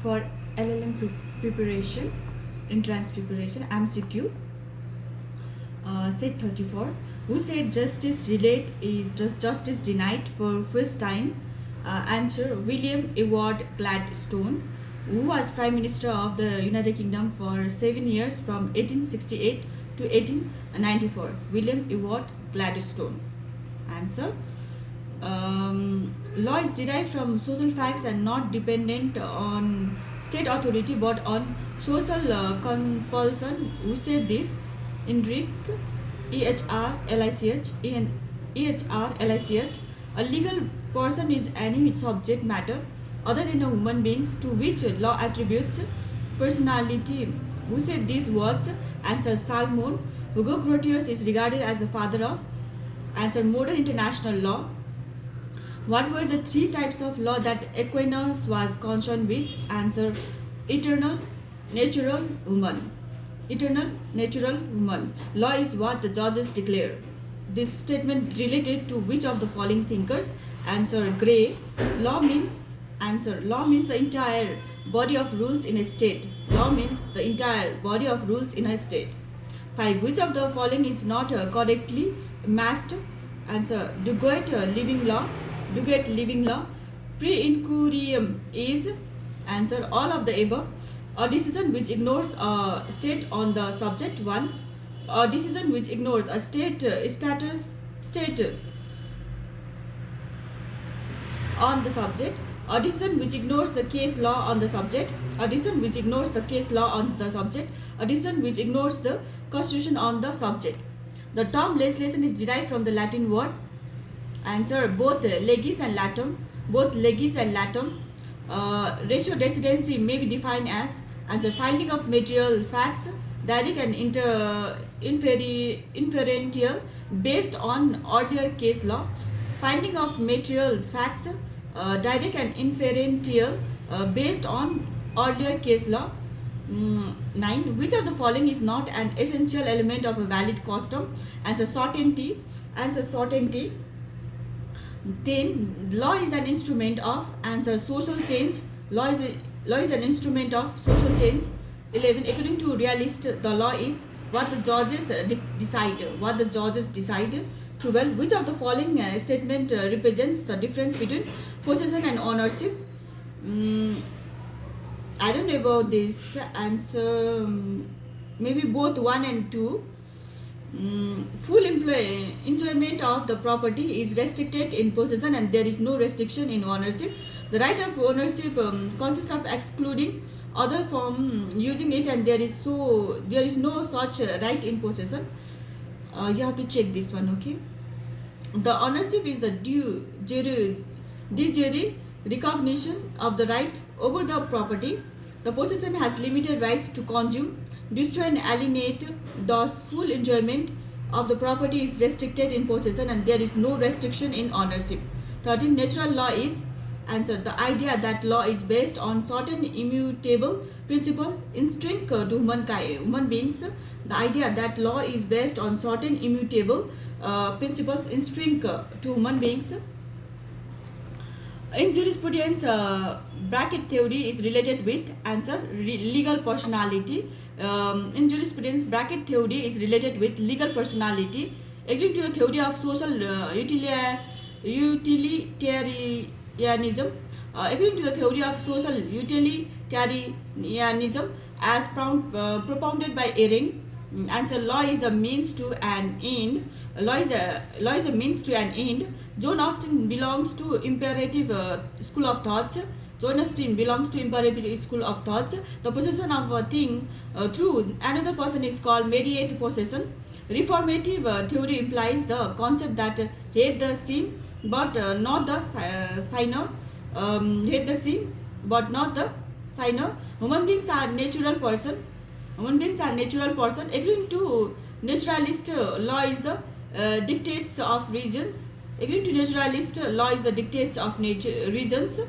for LLM preparation, entrance preparation, MCQ. Set 34. Who said justice relate is just justice denied for first time? Answer: William Ewart Gladstone, who was Prime Minister of the United Kingdom for 7 years from 1868 to 1894. William Ewart Gladstone. Answer: law is derived from social facts and not dependent on state authority but on social compulsion. Who said this? Enric EHRLICH. A legal person is any subject matter other than a human beings to which law attributes personality. Who said these words? Answer: Salmon. Hugo Grotius is regarded as the father of answer modern international law. What were the three types of law that Aquinas was concerned with? Answer: eternal, natural, human. Eternal, natural, human. Law is what the judges declare. This statement related to which of the following thinkers? Answer: Gray. Law means law means the entire body of rules in a state. Law means the entire body of rules in a state. 5. Which of the following is not correctly masked? Answer: Duguet living law. Duguet living law. Pre-inquirium is answer: all of the above. A decision which ignores a state on the subject. 1. A decision which ignores a state on the subject. A decision which ignores the case law on the subject. A decision which ignores the case law on the subject. A decision which ignores the constitution on the subject. The term legislation is derived from the Latin word. Answer: both legis and latum. Both legis and latum. Ratio decidency may be defined as answer: finding of material facts, direct and inferential, based on earlier case law. Finding of material facts, direct and inferential, based on earlier case law. 9. Which of the following is not an essential element of a valid custom? Answer: certainty. Answer: certainty. 10. Law is an instrument of answer: social change. Law is an instrument of social change. 11. According to realist, the law is what the judges decide. What the judges decide. 12. Which of the following statement represents the difference between possession and ownership? I don't know about this answer. Maybe both 1 and 2. Full enjoyment of the property is restricted in possession and there is no restriction in ownership. The right of ownership consists of excluding other from using it and there is no such right in possession. You have to check this one, okay? The ownership is the de jure recognition of the right over the property. The possession has limited rights to consume, destroy and alienate. Thus, full enjoyment of the property is restricted in possession and there is no restriction in ownership. 13. Natural law is answer: the idea that law is based on certain immutable principle instinct to human beings. The idea that law is based on certain immutable principles instinct to human beings. In jurisprudence, bracket theory is related with answer: legal personality. In jurisprudence, bracket theory is related with legal personality. According to the theory of social utilitarianism, according to the theory of social utilitarianism as propounded by Ehring, answer: law is a means to an end. Law is a means to an end. John Austin belongs to imperative school of thoughts. John Austin belongs to imperative school of thoughts. The possession of a thing through another person is called mediate possession. Reformative theory implies the concept that hate the sin but not the sinner. Hate the sin but not the sinner. Human beings are natural person. Human beings are natural person. According to naturalist, law is the dictates of regions. According to naturalist, law is the dictates of regions.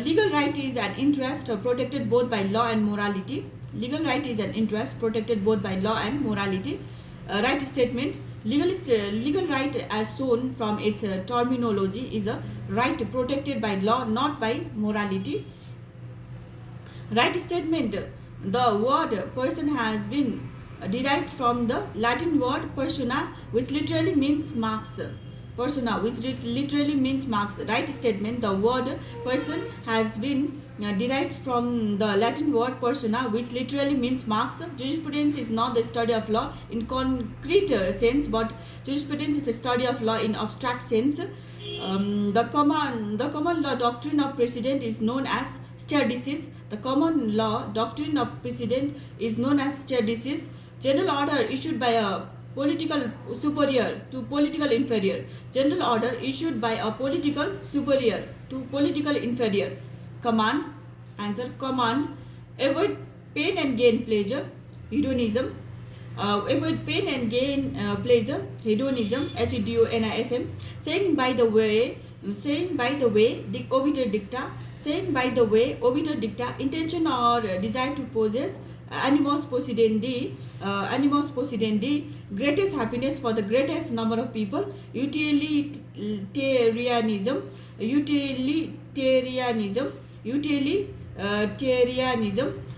Legal right is an interest protected both by law and morality. Legal right is an interest protected both by law and morality. Right statement: legal right as shown from its terminology is a right protected by law, not by morality. Right statement. The word person has been derived from the Latin word persona, which literally means marks. Persona, which literally means marks. Right statement. The word person has been derived from the Latin word persona, which literally means marks. Jurisprudence is not the study of law in concrete sense, but jurisprudence is the study of law in abstract sense. The common law doctrine of precedent is known as stare decisis. The common law doctrine of precedent is known as stare decisis. General order issued by a political superior to political inferior. General order issued by a political superior to political inferior. Command. Answer. Command. Avoid pain and gain pleasure. Hedonism. Avoid pain and gain pleasure. Hedonism. Hedonism. Saying by the way. Obiter dicta. Saying by the way, obiter dicta, intention or desire to possess, animos possidendi, greatest happiness for the greatest number of people, utilitarianism,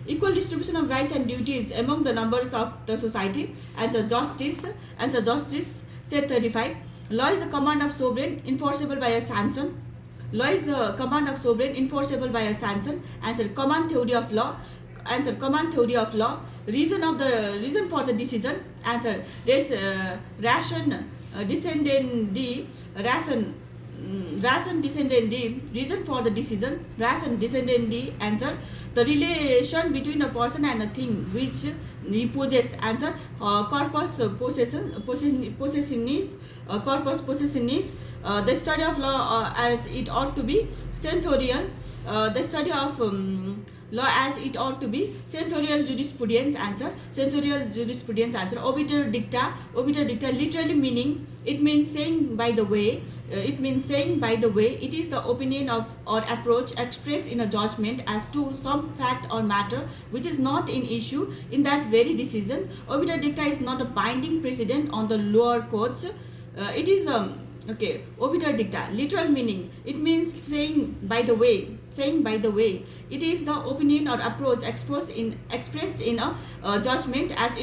equal distribution of rights and duties among the members of the society, answer justice, set 35, law is the command of sovereign enforceable by a sanction. Law is the command of sovereign enforceable by a sanction. Answer. Command theory of law. Answer. Command theory of law. Reason for the decision. Answer. Ration descendendi. Ration descendendi. Reason for the decision. Ration descendendi. Answer. The relation between a person and a thing which he possesses. Answer. Corpus possessionis. Corpus possessionis. The study of law as it ought to be sensorial. The study of law as it ought to be sensorial jurisprudence. Answer. Sensorial jurisprudence. Answer. Obiter dicta. Obiter dicta literally meaning it means saying by the way. It means saying by the way. It is the opinion of or approach expressed in a judgment as to some fact or matter which is not in issue in that very decision. Obiter dicta is not a binding precedent on the lower courts. It is okay, obiter dicta, literal meaning. It means saying by the way. Saying by the way. It is the opinion or approach expressed in a judgment as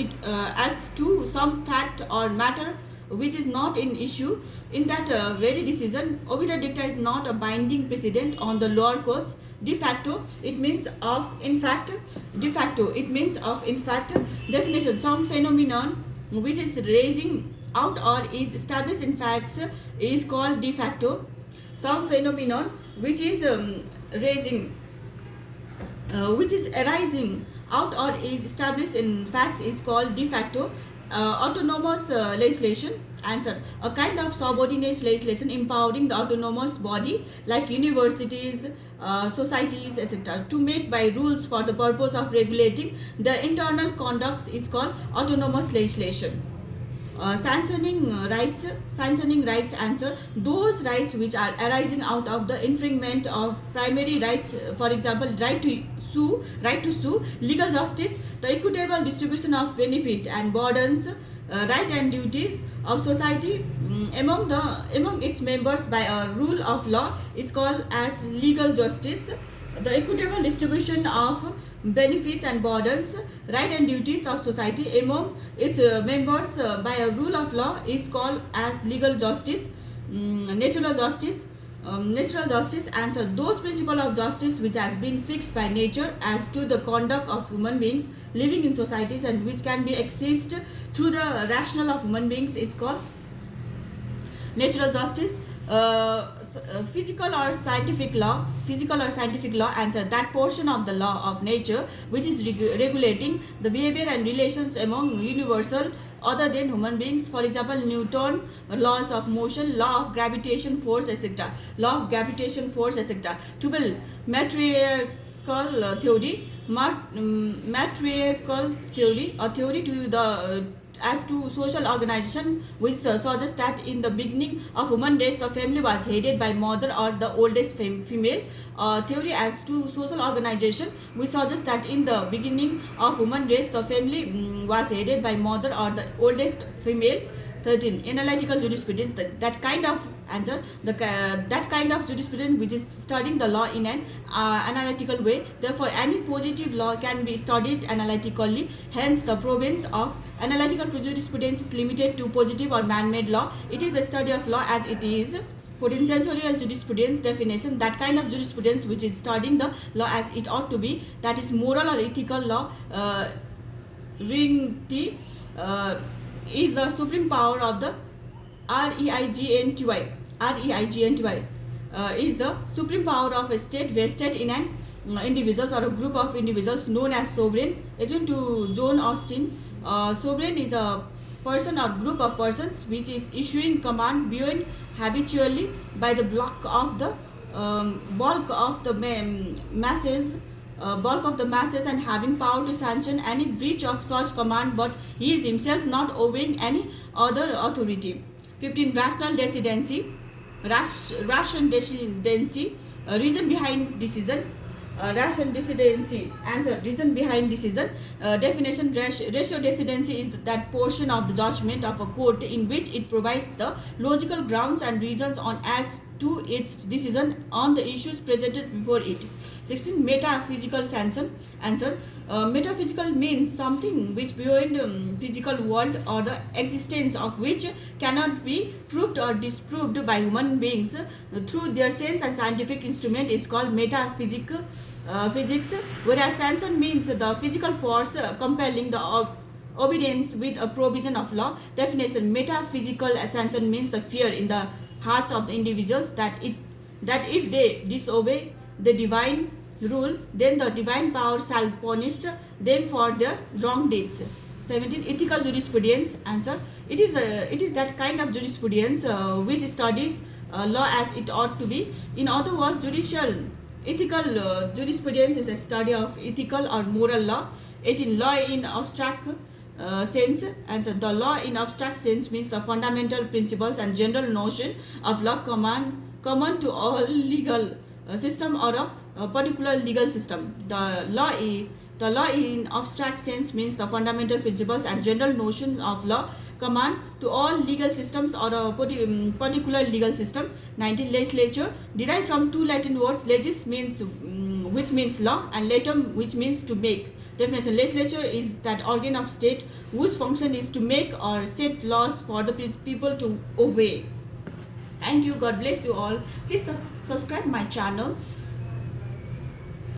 to some fact or matter which is not in issue in that very decision. Obiter dicta is not a binding precedent on the lower courts. De facto, it means of in fact. De facto, it means of in fact. Definition: some phenomenon which is raising out or is established in facts is called de facto. Some phenomenon which is which is arising out or is established in facts is called de facto. Autonomous legislation. Answer. A kind of subordinate legislation empowering the autonomous body like universities, societies, etc. to make by rules for the purpose of regulating their internal conducts is called autonomous legislation. Sanctioning rights. Answer. Those rights which are arising out of the infringement of primary rights, for example right to sue, legal justice, the equitable distribution of benefit and burdens, right and duties of society among its members by a rule of law is called as legal justice. The equitable distribution of benefits and burdens, right and duties of society among its members by a rule of law is called as legal justice. Natural justice. Answer. Those principles of justice which has been fixed by nature as to the conduct of human beings living in societies and which can be accessed through the rationale of human beings is called natural justice. Physical or scientific law. Answer. That portion of the law of nature which is regulating the behavior and relations among universal other than human beings, for example Newton laws of motion, law of gravitation force, etc. To build matriarchal theory. Matriarchal theory, a theory to the as to social organization which suggests that in the beginning of human race the family was headed by mother or the oldest female. Theory as to social organization which suggests that in the beginning of human race the family was headed by mother or the oldest female. 13. Analytical jurisprudence, that kind of answer, that kind of jurisprudence which is studying the law in an analytical way. Therefore, any positive law can be studied analytically. Hence, the province of analytical jurisprudence is limited to positive or man-made law. It is the study of law as it is. 14. Sensorial jurisprudence definition, that kind of jurisprudence which is studying the law as it ought to be, that is moral or ethical law. Ring is the supreme power of the REIGNTY. REIGNTY is the supreme power of a state vested in an individuals or a group of individuals known as sovereign. According to John Austin, sovereign is a person or group of persons which is issuing command beyond habitually by the bulk of the masses and having power to sanction any breach of such command, but he is himself not obeying any other authority. 15. Rational decidency. Ration decidency, reason behind decision. Ration decidency, answer, reason behind decision. Definition, ratio decidency is that portion of the judgment of a court in which it provides the logical grounds and reasons on as to its decision on the issues presented before it. 16. Metaphysical sanction, answer. Metaphysical means something which beyond physical world or the existence of which cannot be proved or disproved by human beings through their sense and scientific instrument is called metaphysics. Whereas sanction means the physical force compelling the obedience with a provision of law. Definition, metaphysical sanction means the fear in the hearts of the individuals that if they disobey the divine rule, then the divine power shall punish them for their wrong deeds. 17. Ethical jurisprudence, answer. It is that kind of jurisprudence which studies law as it ought to be. In other words, ethical jurisprudence is the study of ethical or moral law. 18. Law in abstract sense, answer. The law in abstract sense means the fundamental principles and general notion of law common to all legal system or a particular legal system. The law in abstract sense means the fundamental principles and general notion of law common to all legal systems or a particular legal system. 19. Legislature, derived from two Latin words, legis means which means law and latum which means to make. Definition, legislature is that organ of state whose function is to make or set laws for the people to obey. Thank you. God bless you all. Please subscribe my channel.